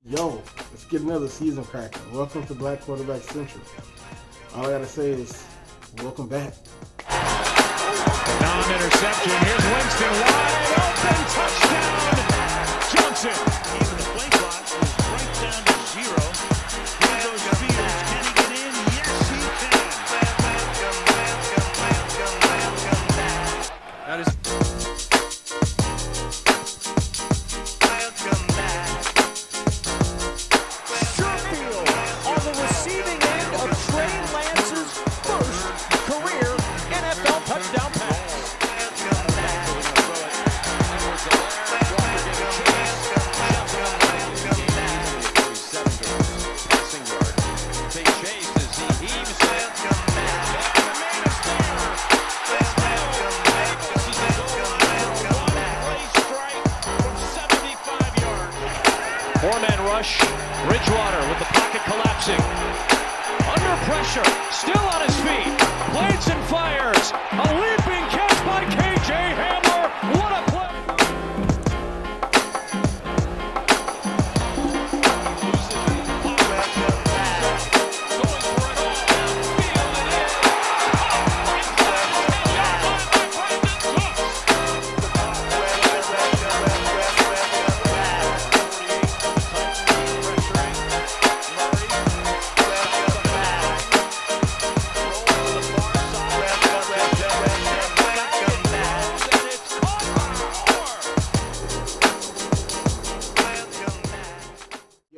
Yo, let's get another season cracking. Welcome to Black Quarterback Central. All I gotta say is, welcome back. Non-interception. Here's Winston wide open. Touchdown, Johnson. Even the play clock is right down to zero. Here goes Fields. Can he get in? Yes, he can. That is. Four-man rush. Bridgewater with the pocket collapsing. Under pressure. Still on his feet. Blades and fires. A leaping catch by KJ Hamler. What a play.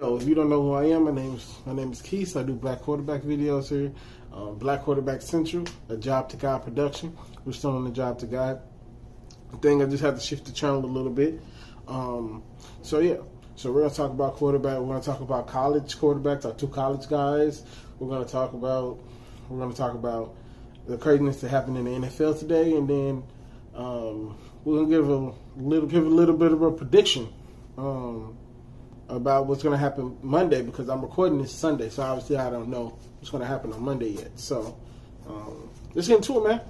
If you don't know who I am, my name is Keith. I do black quarterback videos here. Black Quarterback Central, a Job to God production. We're still on the Job to God thing. I just had to shift the channel a little bit. So we're gonna talk about quarterback. We're gonna talk about college quarterbacks, our two college guys. We're gonna talk about the craziness that happened in the NFL today, and then we're gonna give a little bit of a prediction. About what's going to happen Monday, because I'm recording this Sunday, so obviously I don't know what's going to happen on Monday yet. So let's get into it, man.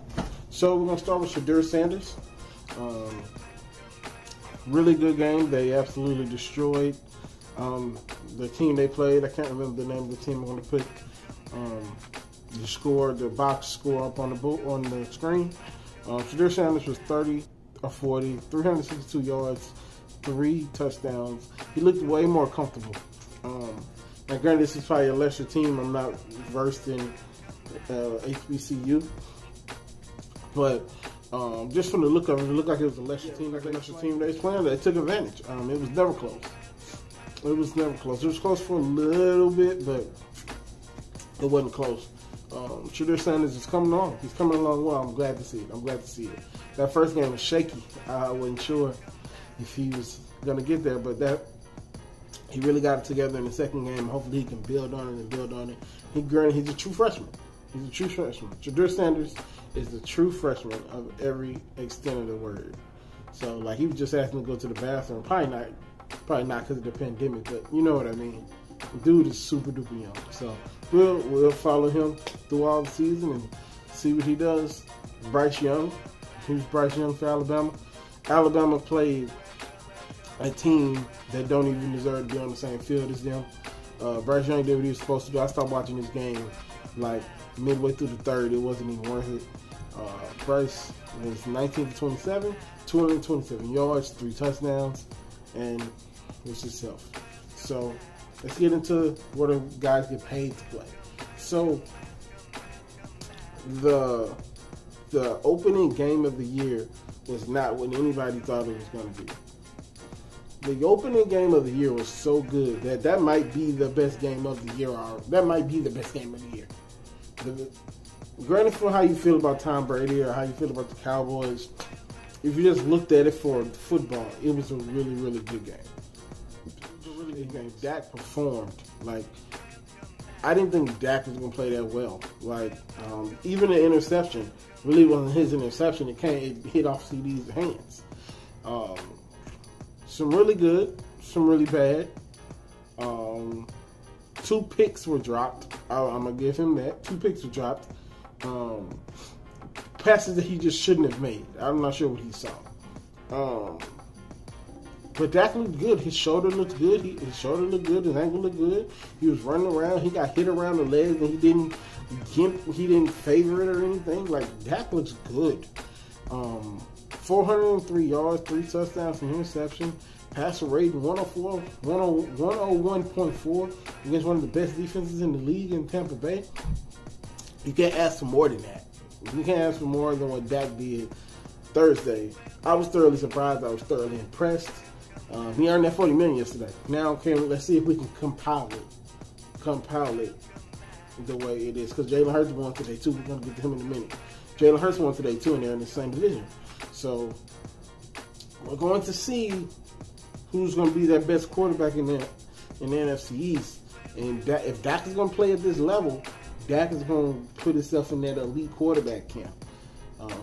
So we're going to start with Shedeur Sanders. Really good game. They absolutely destroyed the team they played. I can't remember the name of the team. I'm going to put the box score up on the screen. Shedeur Sanders was 30 of 40, 362 yards, 3 touchdowns. He looked way more comfortable. Now, granted, this is probably a lesser team. I'm not versed in HBCU, but just from the look of it, it looked like it was a lesser team. Like a lesser team they was playing. They took advantage. It was never close. It was close for a little bit, but it wasn't close. Shedeur Sanders is coming on. He's coming along well. I'm glad to see it. That first game was shaky. I wasn't sure if he was going to get there, but he really got it together in the second game. Hopefully he can build on it. He's a true freshman. Shedeur Sanders is the true freshman of every extent of the word. So, like, he was just asking to go to the bathroom. Probably not because of the pandemic, but you know what I mean. The dude is super duper young. So we'll follow him through all the season and see what he does. Bryce Young. He was Bryce Young for Alabama. Alabama played a team that don't even deserve to be on the same field as them. Bryce Young did what he was supposed to do. I stopped watching this game like midway through the third. It wasn't even worth it. Bryce was 19 to 27, 227 yards, 3 touchdowns, and was himself. So let's get into what the guys get paid to play. So the opening game of the year was not what anybody thought it was going to be. The opening game of the year was so good that might be the best game of the year. Or that might be the best game of the year. Granted, for how you feel about Tom Brady or how you feel about the Cowboys, if you just looked at it for football, it was a really, really good game. It was a really good game. Dak performed. Like, I didn't think Dak was going to play that well. Like, even the interception really wasn't his interception. It hit off CD's hands. Some really good, some really bad. 2 picks were dropped. I'm going to give him that. 2 picks were dropped. Passes that he just shouldn't have made. I'm not sure what he saw. But Dak looked good. His shoulder looked good. His shoulder looked good. His ankle looked good. He was running around. He got hit around the legs, and he didn't favor it or anything. Like, Dak looks good. 403 yards, 3 touchdowns, and interception. Passer rating 101.4 against one of the best defenses in the league in Tampa Bay. You can't ask for more than that. You can't ask for more than what Dak did Thursday. I was thoroughly surprised. I was thoroughly impressed. He earned that $40 million yesterday. Now, okay, let's see if we can compile it the way it is. Because Jalen Hurts won today too. We're going to get to him in a minute. Jalen Hurts won today too, and they're in the same division. So we're going to see who's going to be their best quarterback in the NFC East. And if Dak is going to play at this level, Dak is going to put himself in that elite quarterback camp.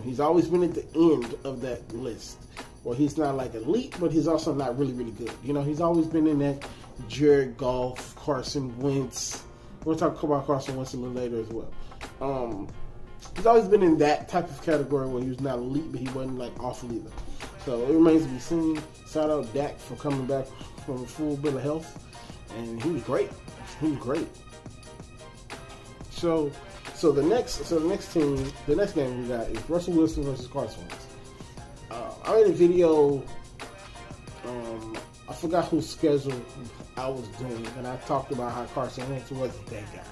He's always been at the end of that list. Well, he's not like elite, but he's also not really, really good. You know, he's always been in that Jared Goff, Carson Wentz. We'll talk about Carson Wentz a little later as well. He's always been in that type of category where he was not elite, but he wasn't like awful either. So it remains to be seen. Shout out Dak for coming back from a full bill of health, and he was great. He was great. So the next game we got is Russell Wilson versus Carson Wentz. I made a video. I forgot whose schedule I was doing, and I talked about how Carson Wentz wasn't that guy.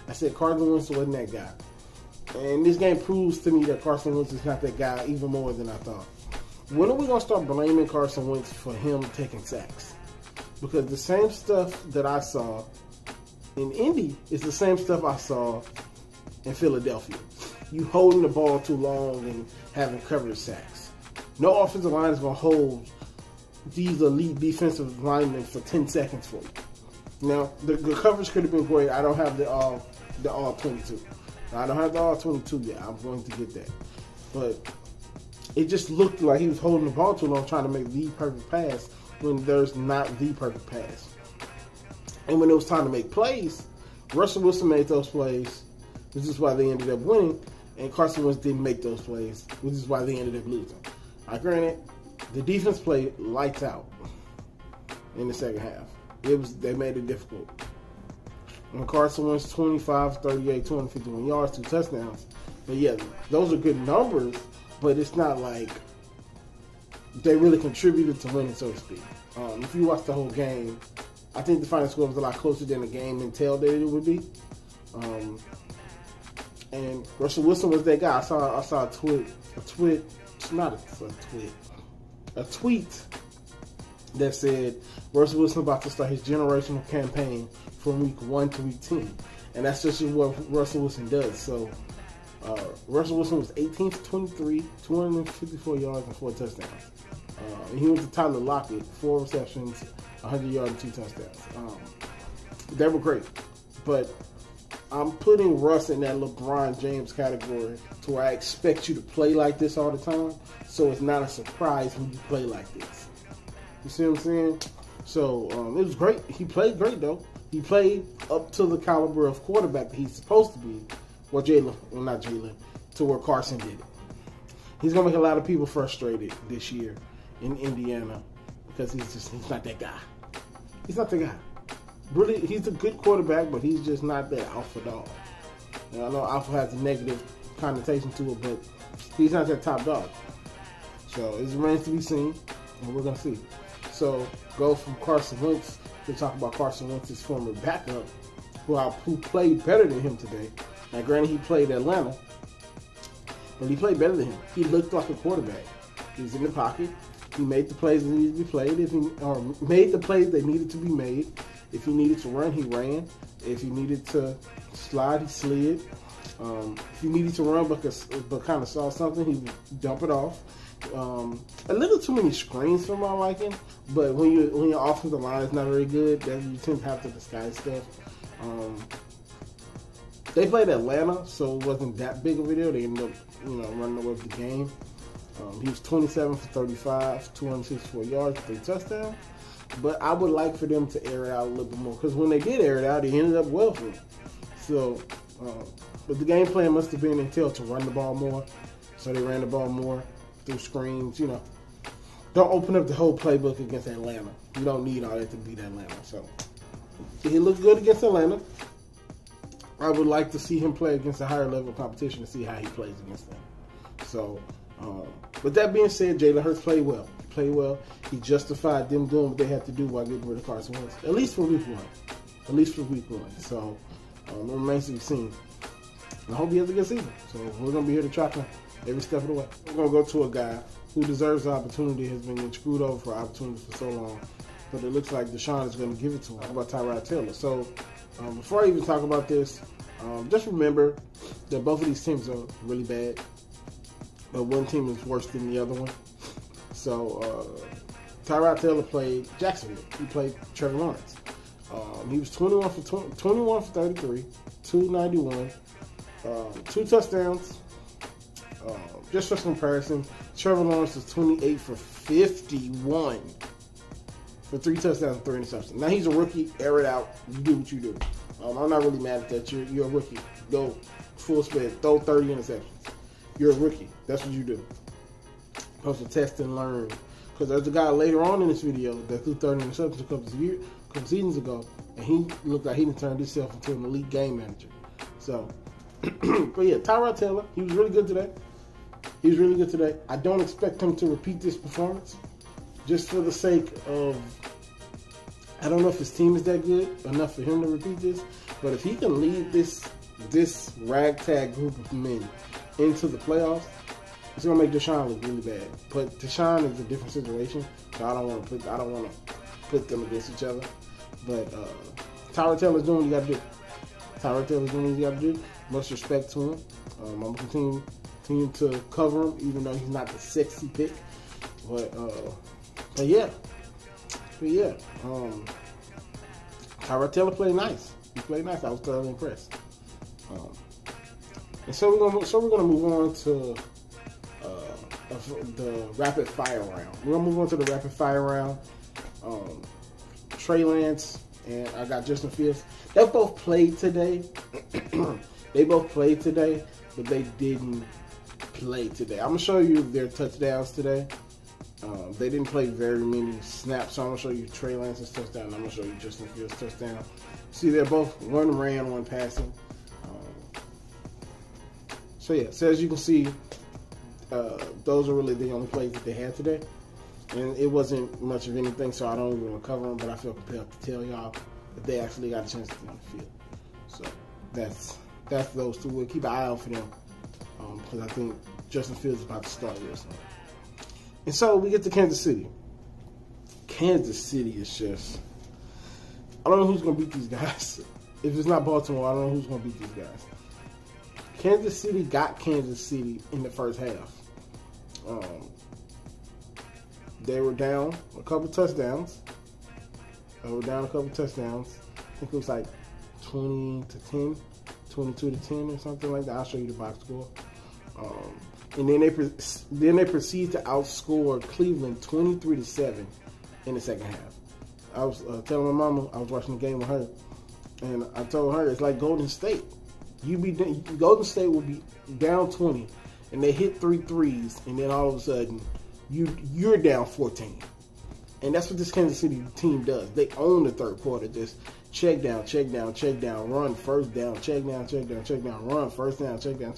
I said Carson Wentz wasn't that guy, and this game proves to me that Carson Wentz is not that guy even more than I thought. When are we gonna start blaming Carson Wentz for him taking sacks? Because the same stuff that I saw in Indy is the same stuff I saw in Philadelphia. You holding the ball too long and having coverage sacks. No offensive line is going to hold these elite defensive linemen for 10 seconds for you. Now, the coverage could have been great. I don't have the all 22. I don't have the all 22 yet. I'm going to get that. But it just looked like he was holding the ball too long trying to make the perfect pass when there's not the perfect pass. And when it was time to make plays, Russell Wilson made those plays, which is why they ended up winning, and Carson Wentz didn't make those plays, which is why they ended up losing. Granted, the defense played lights out in the second half. They made it difficult. And Carson Wentz 25, 38, 251 yards, 2 touchdowns. But yeah, those are good numbers, but it's not like they really contributed to winning, so to speak. If you watch the whole game, I think the final score was a lot closer than the game entailed that it would be. And Russell Wilson was that guy. I saw a tweet that said Russell Wilson about to start his generational campaign from week 1 to week 10. And that's just what Russell Wilson does. So Russell Wilson was 18 for 23, 254 yards and 4 touchdowns. And he went to Tyler Lockett, 4 receptions, 100 yards and 2 touchdowns. They were great. But I'm putting Russ in that LeBron James category to where I expect you to play like this all the time, so it's not a surprise when you play like this. You see what I'm saying? So it was great. He played great, though. He played up to the caliber of quarterback that he's supposed to be. Well, not Jalen, to where Carson did it. He's going to make a lot of people frustrated this year in Indiana because he's not that guy. He's not the guy. Really, he's a good quarterback, but he's just not that alpha dog. And I know alpha has a negative connotation to it, but he's not that top dog. So it remains to be seen, and we're going to see. So go from Carson Wentz to talk about Carson Wentz's former backup, who played better than him today. Now, granted, he played Atlanta, but he played better than him. He looked like a quarterback. He was in the pocket. He made the plays that needed to be played. Made the plays that needed to be made. If he needed to run, he ran. If he needed to slide, he slid. If he needed to run but kind of saw something, he would dump it off. A little too many screens for my liking, but when your offensive line is not very good, then you tend to have to disguise stuff. They played Atlanta, so it wasn't that big of a deal. They ended up, running away with the game. He was 27 for 35, 264 yards, 3 touchdowns. But I would like for them to air it out a little bit more, because when they did air it out, it ended up well for them. So, but the game plan must have been entailed to run the ball more, so they ran the ball more through screens. Those don't open up the whole playbook against Atlanta. You don't need all that to beat Atlanta. So he looked good against Atlanta. I would like to see him play against a higher level of competition to see how he plays against them. So, with that being said, Jalen Hurts played well. He played well. He justified them doing what they had to do while getting rid of Carson Wentz. At least for week one. So, it remains to be seen. I hope he has a good season. So, we're going to be here to track him every step of the way. We're going to go to a guy who deserves the opportunity, has been getting screwed over for opportunities for so long. But it looks like Deshaun is going to give it to him. How about Tyrod Taylor? So, before I even talk about this, just remember that both of these teams are really bad. But one team is worse than the other one. So, Tyrod Taylor played Jacksonville. He played Trevor Lawrence. He was 21 for 33, 291, 2 touchdowns. Just for comparison, Trevor Lawrence was 28 for 51 for 3 touchdowns and 3 interceptions. Now he's a rookie. Air it out. You do what you do. I'm not really mad at that. You're a rookie. Go full speed. Throw 30 interceptions. You're a rookie. That's what you do. Supposed to test and learn. Because there's a guy later on in this video that threw 30 interceptions a couple seasons ago, and he looked like he done turned himself into an elite game manager. So, but yeah, Tyrod Taylor, he was really good today. I don't expect him to repeat this performance, just for the sake of, I don't know if his team is that good enough for him to repeat this, but if he can lead this ragtag group of men into the playoffs, it's gonna make Deshaun look really bad. But Deshaun is a different situation, so I don't want to put them against each other. But Tyrod Taylor's doing what he got to do. Much respect to him. I'm gonna continue to cover him, even though he's not the sexy pick. But yeah. Tyrod Taylor played nice. He played nice. I was thoroughly impressed. And so we're gonna move on to the rapid fire round. We're gonna move on to the rapid fire round. Trey Lance and I got Justin Fields. They both played today. But they didn't play today. I'm gonna show you their touchdowns today. They didn't play very many snaps, so I'm gonna show you Trey Lance's touchdown. And I'm gonna show you Justin Fields' touchdown. See, they're both one ran, one passing. So as you can see, those are really the only plays that they had today, and it wasn't much of anything. So I don't even want to cover them, but I feel compelled to tell y'all that they actually got a chance to be on the field. So that's those two. We'll keep an eye out for them because I think Justin Fields is about to start this one. And so we get to Kansas City. Kansas City is just, I don't know who's going to beat these guys. If it's not Baltimore, I don't know who's going to beat these guys. Kansas City got Kansas City in the first half. They were down a couple touchdowns. I think it was like 20-10, 22-10 or something like that. I'll show you the box score. And then they proceed to outscore Cleveland 23-7 in the second half. I was telling my mama, I was watching the game with her, and I told her it's like Golden State. Golden State will be down 20, and they hit 3 threes, and then all of a sudden you're down 14. And that's what this Kansas City team does. They own the third quarter. Just check down, run first down, check down, run first down, check down.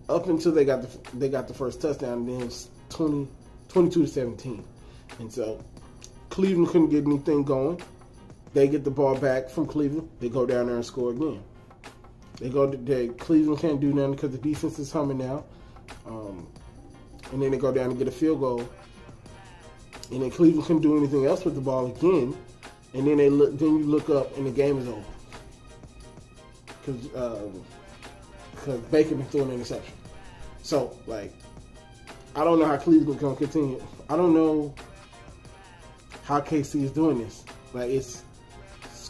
Up until they got the first touchdown, and then it's 22-17. And so Cleveland couldn't get anything going. They get the ball back from Cleveland. They go down there and score again. Cleveland can't do nothing because the defense is humming now. And then they go down and get a field goal. And then Cleveland couldn't do anything else with the ball again. And then you look up and the game is over. Because Baker been throwing an interception. So, I don't know how Cleveland's going to continue. I don't know how KC is doing this. It's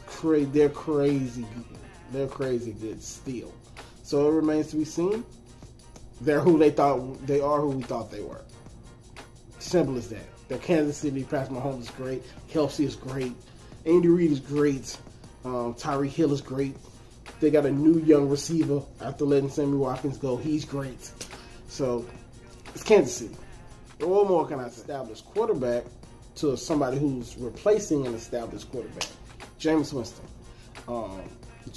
crazy. They're crazy. They're crazy good still. So it remains to be seen. They're who they thought they are. Who we thought they were. Simple as that. They're Kansas City. Patrick Mahomes is great. Kelsey is great. Andy Reid is great. Tyreek Hill is great. They got a new young receiver after letting Sammy Watkins go. He's great. So it's Kansas City. What more can I say? Established quarterback to somebody who's replacing an established quarterback. Jameis Winston. I'm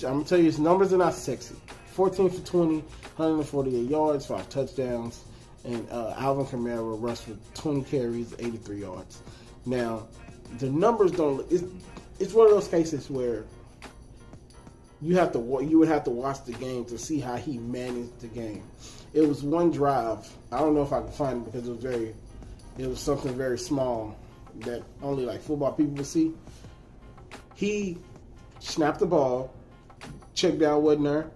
going to tell you his numbers are not sexy. 14 for 20, 148 yards, 5 touchdowns. And Alvin Kamara rushed for 20 carries, 83 yards. Now, the numbers don't... It's one of those cases where you would have to watch the game to see how he managed the game. It was one drive. I don't know if I can find it because it was something very small that only like football people would see. He snapped the ball, check down wasn't there,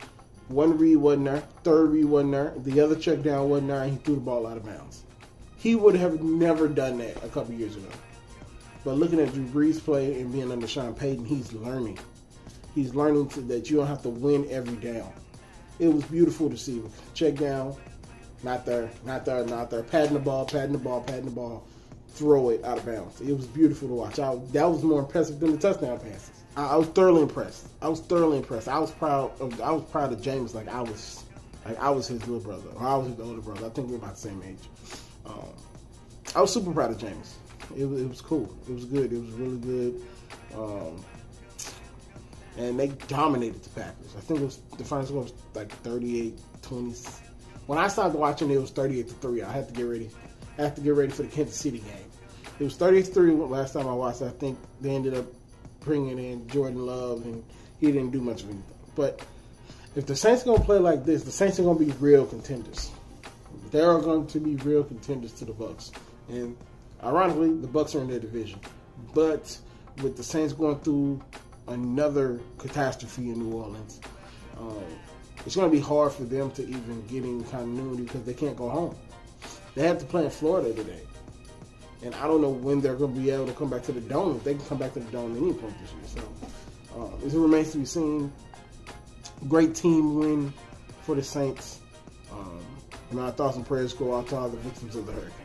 one read wasn't there, third read wasn't there, the other check down wasn't there, and he threw the ball out of bounds. He would have never done that a couple years ago. But looking at Drew Brees play and being under Sean Payton, he's learning. He's learning that you don't have to win every down. It was beautiful to see. Check down, not there, not there, not there. Patting the ball, throw it out of bounds. It was beautiful to watch. That was more impressive than the touchdown passes. I was thoroughly impressed. I was proud of Jameis like I was his little brother, or I was his older brother. I think we're about the same age. I was super proud of Jameis. It was cool. It was good. It was really good. And they dominated the Packers. I think the final score was like 38-20. When I started watching, it was 38-3. I had to get ready. For the Kansas City game. It was 38-3 last time I watched. I think they ended up bringing in Jordan Love, and he didn't do much of anything. But if the Saints are going to play like this, the Saints are going to be real contenders. They are going to be real contenders to the Bucs. And ironically, the Bucs are in their division. But with the Saints going through another catastrophe in New Orleans, it's going to be hard for them to even get in continuity because they can't go home. They have to play in Florida today. And I don't know when they're going to be able to come back to the Dome. If they can come back to the Dome at any point this year. So it remains to be seen. Great team win for the Saints. And our thoughts and prayers go out to all the victims of the hurricanes.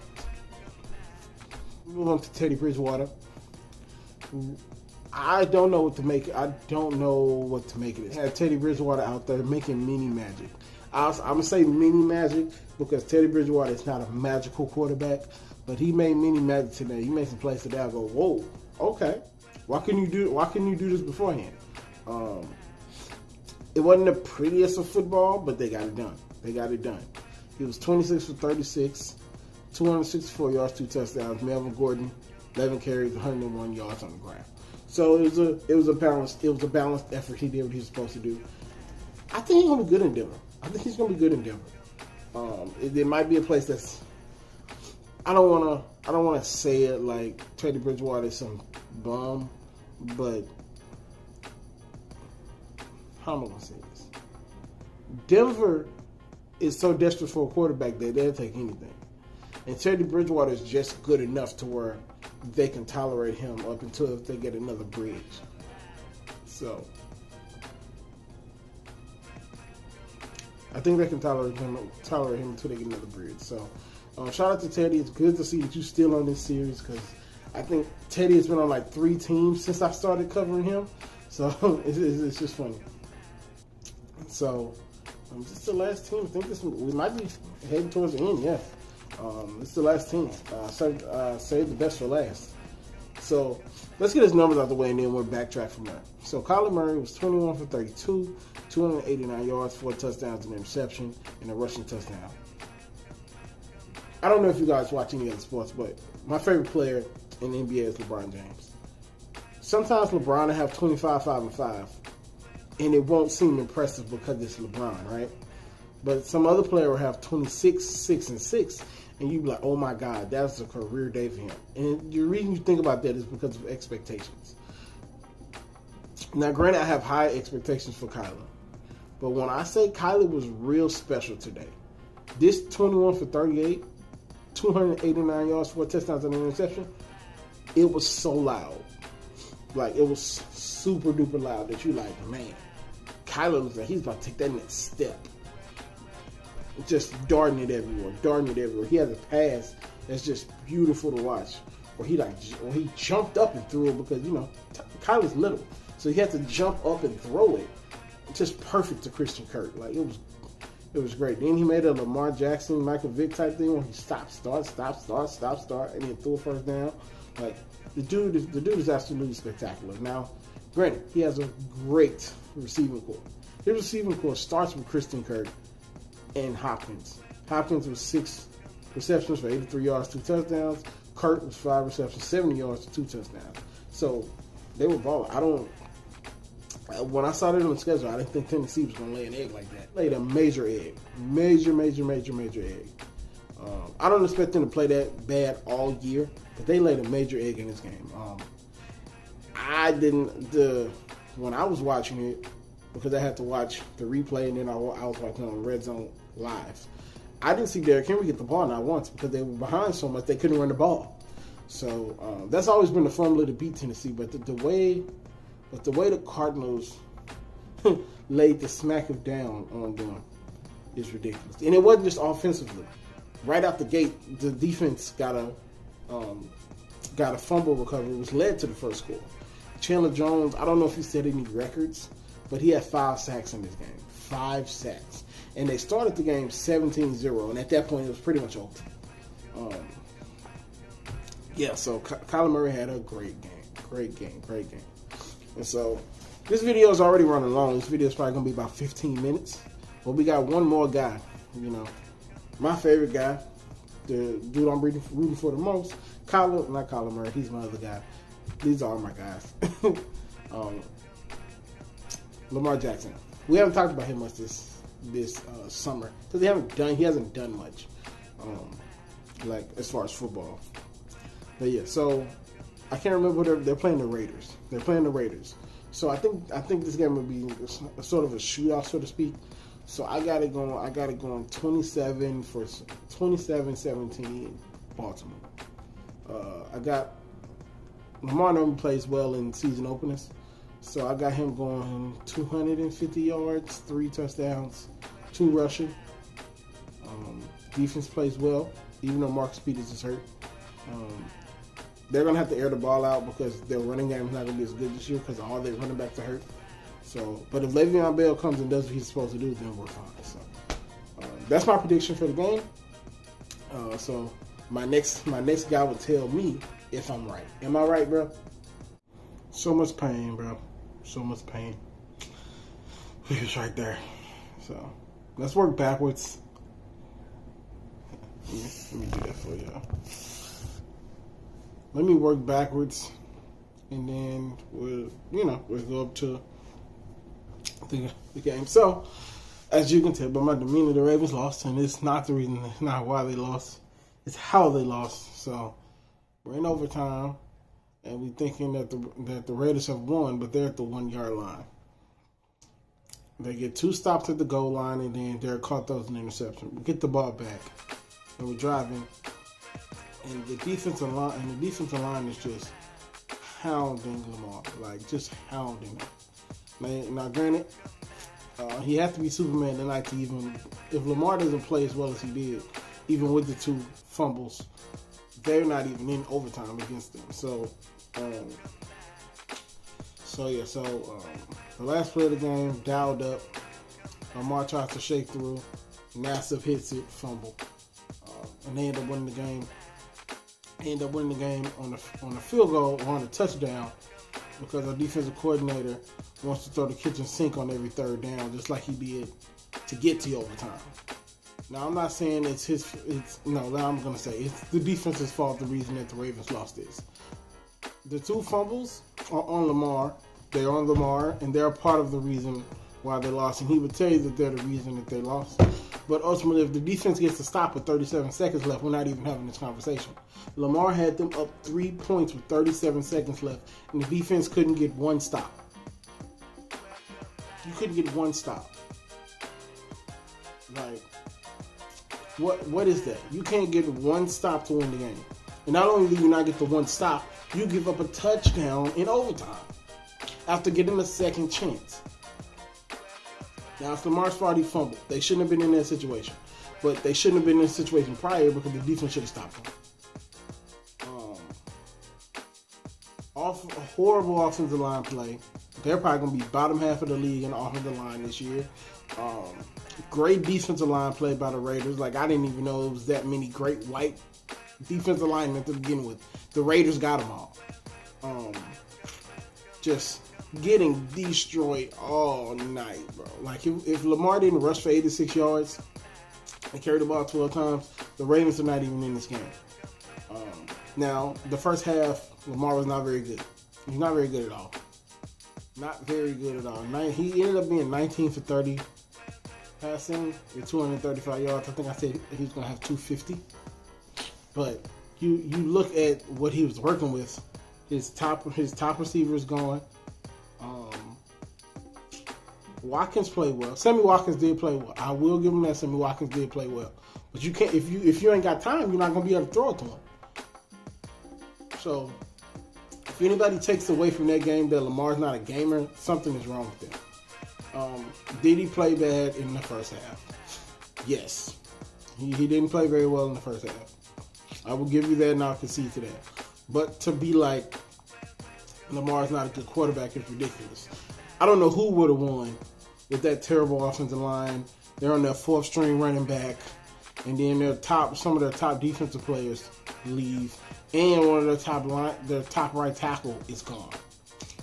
Move on to Teddy Bridgewater. I don't know what to make of it. Had Teddy Bridgewater out there making mini magic. I'm going to say mini magic because Teddy Bridgewater is not a magical quarterback, but he made mini magic today. He made some plays today. I go, whoa, okay. Why couldn't you do this beforehand? It wasn't the prettiest of football, but they got it done. He was 26 for 36, 264 yards, 2 touchdowns. Melvin Gordon, 11 carries, 101 yards on the ground. So it was a balanced effort. He did what he was supposed to do. I think he's gonna be good in Denver. It might be a place that's. I don't wanna say it like Teddy Bridgewater is some bum, but how am I gonna say this? Denver is so desperate for a quarterback that they'll take anything, and Teddy Bridgewater is just good enough to where they can tolerate him up until they get another bridge. So I think they can tolerate him until they get another bridge. So shout out to Teddy. It's good to see that you're still on this series because I think Teddy has been on like 3 teams since I started covering him. So it's just funny. So this is the last team. I think we might be heading towards the end. Yeah. This is the last team. Save the best for last. So let's get his numbers out the way and then we'll backtrack from there. So Kyler Murray was 21 for 32, 289 yards, 4 touchdowns, and an interception, and a rushing touchdown. I don't know if you guys watch any other sports, but my favorite player in the NBA is LeBron James. Sometimes LeBron will have 25, 5, and 5, and it won't seem impressive because it's LeBron, right? But some other player will have 26, 6, and 6, and you be like, oh my God, that's a career day for him. And the reason you think about that is because of expectations. Now, granted, I have high expectations for Kyler, but when I say Kyler was real special today, this 21 for 38, 289 yards, 4 touchdowns, and an interception, it was so loud. Like, it was super duper loud that you like, man, Kyler looks like he's about to take that next step. Just darting it everywhere. He has a pass that's just beautiful to watch. Where he jumped up and threw it because, Kyler's little. So he had to jump up and throw it. Just perfect to Christian Kirk. Like, it It was great. Then he made a Lamar Jackson, Michael Vick type thing where he stop, start, and then threw a first down. Like the dude is absolutely spectacular. Now, granted, he has a great receiving core. His receiving core starts with Christian Kirk and Hopkins. Hopkins was 6 receptions for 83 yards, 2 touchdowns. Kirk was 5 receptions, 70 yards, 2 touchdowns. So they were balling. When I saw that on the schedule, I didn't think Tennessee was going to lay an egg like that. Laid a major egg. Major egg. I don't expect them to play that bad all year, but they laid a major egg in this game. When I was watching it, because I had to watch the replay and then I was watching on Red Zone Live, I didn't see Derrick Henry get the ball not once because they were behind so much they couldn't run the ball. So that's always been the formula to beat Tennessee, but the way the Cardinals laid the smack of down on them is ridiculous. And it wasn't just offensively. Right out the gate, the defense got a fumble recovery, which led to the first score. Chandler Jones, I don't know if he set any records, but he had 5 sacks in this game. 5 sacks. And they started the game 17-0, and at that point it was pretty much over. So Kyler Murray had a great game. And so this video is already running long. This video is probably going to be about 15 minutes. But we got one more guy, my favorite guy, the dude I'm rooting for the most, not Kyler Murray, he's my other guy. These are my guys. Lamar Jackson. We haven't talked about him much this summer because he hasn't done much, like as far as football. But yeah, so I can't remember they're playing the Raiders. So I think this game will be a sort of a shootout, so to speak. So I got it going 27-17 Baltimore. I got Lamar normally plays well in season openers. So I got him going 250 yards, 3 touchdowns, 2 rushing. Defense plays well, even though Marcus Peters is hurt. They're going to have to air the ball out because their running game is not going to be as good this year because all their running backs are hurt. So, but if Le'Veon Bell comes and does what he's supposed to do, then we're fine. So that's my prediction for the game. So my next guy would tell me if I'm right. Am I right, bro? So much pain, bro. So much pain. He was right there. So let's work backwards. Let me do that for y'all. Let me work backwards, and then we'll go up to the game. So, as you can tell by my demeanor, the Ravens lost, and it's not the reason, it's not why they lost, it's how they lost. So, we're in overtime, and we're thinking that the Raiders have won, but they're at the 1-yard line. They get 2 stops at the goal line, and then Derek Carr throws an interception. We get the ball back, and we're driving. And the defensive line is just hounding Lamar, like just hounding him. Now, granted, he has to be Superman tonight to even. If Lamar doesn't play as well as he did, even with the 2 fumbles, they're not even in overtime against them. So, the last play of the game, dialed up. Lamar tries to shake through. Nassib hits it, fumble, and they end up winning the game. On a field goal or on a touchdown because our defensive coordinator wants to throw the kitchen sink on every 3rd down, just like he did to get to overtime. Now, I'm not saying it's the defense's fault, the reason that the Ravens lost this. The 2 fumbles are on Lamar. They're on Lamar, and they're part of the reason why they lost. And he would tell you that they're the reason that they lost. But ultimately, if the defense gets to stop with 37 seconds left, we're not even having this conversation. Lamar had them up 3 points with 37 seconds left, and the defense couldn't get 1 stop. You couldn't get 1 stop. Like, what is that? You can't get 1 stop to win the game. And not only do you not get the 1 stop, you give up a touchdown in overtime after getting a second chance. Now, it's Lamar's fault he fumbled. They shouldn't have been in that situation. But they shouldn't have been in this situation prior because the defense should have stopped him. A horrible offensive line play. They're probably going to be bottom half of the league in the offensive line this year. Great defensive line played by the Raiders. Like, I didn't even know it was that many great white defensive linemen to begin with. The Raiders got them all. Just getting destroyed all night, bro. Like, if Lamar didn't rush for 86 yards and carry the ball 12 times, the Ravens are not even in this game. Now, the first half, Lamar was not very good. He's not very good at all. Not very good at all. He ended up being 19 for 30 passing with 235 yards. I think I said he was going to have 250. But you look at what he was working with. His top receivers going. Watkins played well. Sammy Watkins did play well. I will give him that. Sammy Watkins did play well. But you can't if you ain't got time, you're not going to be able to throw it to him. So, if anybody takes away from that game that Lamar's not a gamer, something is wrong with them. Did he play bad in the first half? Yes. He didn't play very well in the first half. I will give you that and I'll concede to that. But to be like, Lamar's not a good quarterback is ridiculous. I don't know who would have won with that terrible offensive line. They're on their fourth string running back. And then some of their top defensive players leave. And one of their top right tackle is gone.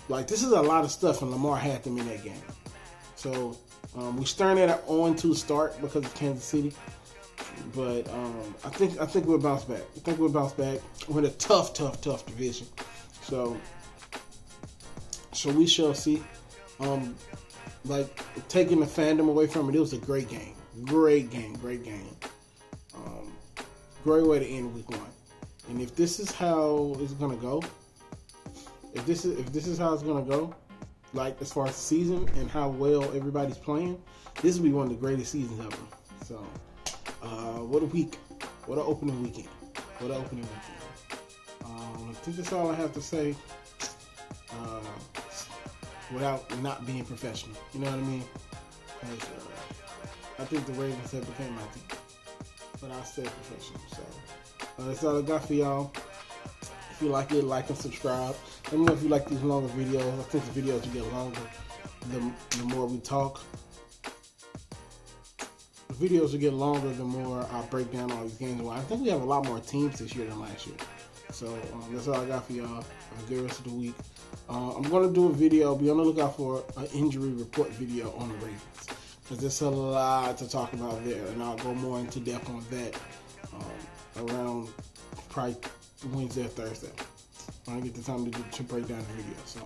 Like, this is a lot of stuff, and Lamar had them in that game. So, we're staring at an 0-2 start because of Kansas City. But I think we'll bounce back. We're in a tough division. So we shall see. Like, taking the fandom away from it was a great game. Great game. Great way to end week 1. And if this is how it's gonna go, if this is how it's gonna go, like as far as the season and how well everybody's playing, this will be one of the greatest seasons ever. So, what a week! What an opening weekend! I think that's all I have to say. Without not being professional, you know what I mean? I think the Ravens have become my team, but I stay professional. So. That's all I got for y'all. If you like it, like and subscribe. Let me know if you like these longer videos. I think the videos will get longer the more we talk. The videos will get longer the more I break down all these games. I think we have a lot more teams this year than last year. So that's all I got for y'all. Have a good rest of the week. I'm going to do a video. Be on the lookout for an injury report video on the Ravens. Because there's a lot to talk about there. And I'll go more into depth on that. Around probably Wednesday or Thursday. When I get the time to break down the video. So,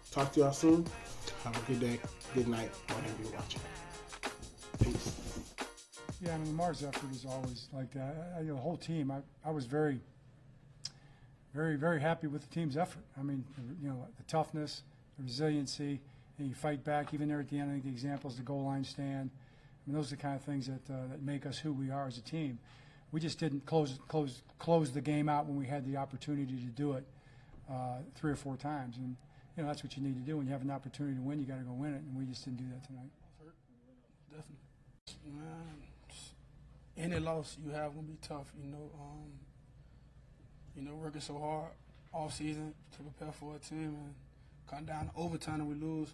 talk to y'all soon. Have a good day, good night, whatever you're watching. Peace. Yeah, I mean, Lamar's effort is always like that. The whole team, I was very, very, very happy with the team's effort. I mean, the toughness, the resiliency, and you fight back. Even there at the end, I think the example is the goal line stand. I mean, those are the kind of things that make us who we are as a team. We just didn't close the game out when we had the opportunity to do it 3 or 4 times, and that's what you need to do when you have an opportunity to win. You got to go win it, and we just didn't do that tonight. Definitely, man. Any loss you have gonna be tough. Working so hard all season to prepare for a team and come down to overtime and we lose.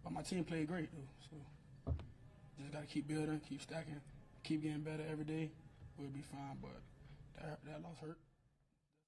But my team played great though, so just gotta keep building, keep stacking, keep getting better every day. We'll be fine, but that loss hurt.